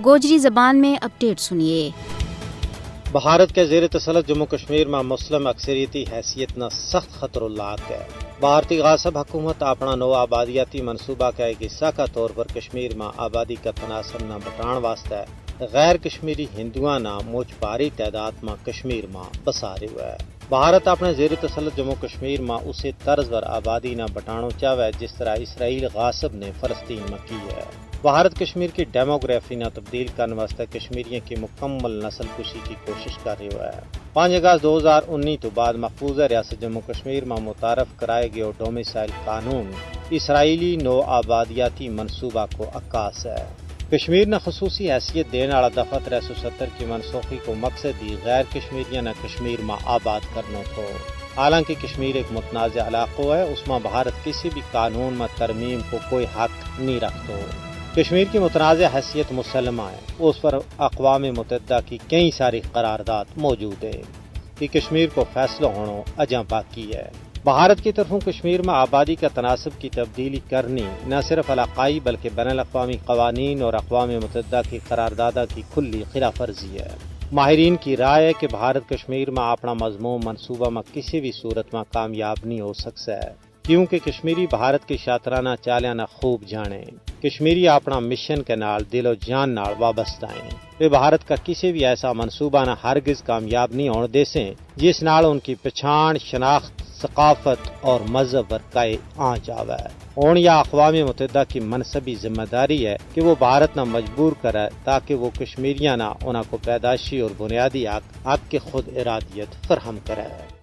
گوجری زبان میں اپڈیٹ سنیے۔ بھارت کے زیر تسلط جموں کشمیر میں مسلم اکثریتی حیثیت نہ سخت خطرناک ہے۔ بھارتی غاصب حکومت اپنا نو آبادیاتی منصوبہ کا ایک حصہ کا طور پر کشمیر میں آبادی کا تناسب نہ بٹان واسطے غیر کشمیری ہندوؤں نہ موچ بھاری تعداد میں کشمیر میں بسارے ہوئے ہے۔ بھارت اپنے زیر تسلط جموں کشمیر میں اسے طرز پر آبادی نہ بٹانو چاہے جس طرح اسرائیل غاصب نے فلسطین میں کی ہے۔ بھارت کشمیر کی ڈیموگرافی نہ تبدیل کرنے واسطے کشمیریوں کی مکمل نسل کشی کی کوشش کر رہی ہے۔ 5 اگست 2019 تو بعد مقبوضہ ریاست جموں کشمیر میں متعارف کرائے گئے ڈومیسائل قانون اسرائیلی نو آبادیاتی منصوبہ کو عکاس ہے۔ کشمیر نے خصوصی حیثیت دینے والا دفعہ 370 کی منسوخی کو مقصد دی غیر کشمیریوں نے کشمیر میں آباد کرنا تھو۔ حالانکہ کشمیر ایک متنازع علاقہ ہے، اس میں بھارت کسی بھی قانون میں ترمیم کو کوئی حق نہیں رکھتا۔ کشمیر کی متنازع حیثیت مسلمہ ہے، اس پر اقوام متحدہ کی کئی ساری قرارداد موجود ہے کہ کشمیر کو فیصلہ ہونا اجاں باقی ہے۔ بھارت کی طرفوں کشمیر میں آبادی کا تناسب کی تبدیلی کرنی نہ صرف علاقائی بلکہ بین الاقوامی قوانین اور اقوام متحدہ کی قرارداد کی کھلی خلاف ورزی ہے۔ ماہرین کی رائے ہے کہ بھارت کشمیر میں اپنا مضمون منصوبہ میں کسی بھی صورت میں کامیاب نہیں ہو سکتا ہے، کیونکہ کشمیری بھارت کی شاطرانہ چالیاں نہ خوب جانے۔ کشمیری اپنا مشن کے نال دل و جان نال وابستہ ہیں۔ وہ بھارت کا کسی بھی ایسا منصوبہ نہ ہرگز کامیاب نہیں ہونے دے سیں جس نال ان کی پہچان، شناخت، ثقافت اور مذہب ورکائے آ جاوے۔ اور یہ اقوام متحدہ کی منصبی ذمہ داری ہے کہ وہ بھارت نہ مجبور کرے تاکہ وہ کشمیریاں نہ انہاں کو پیدائشی اور بنیادی حق کی خود ارادیت فراہم کرے۔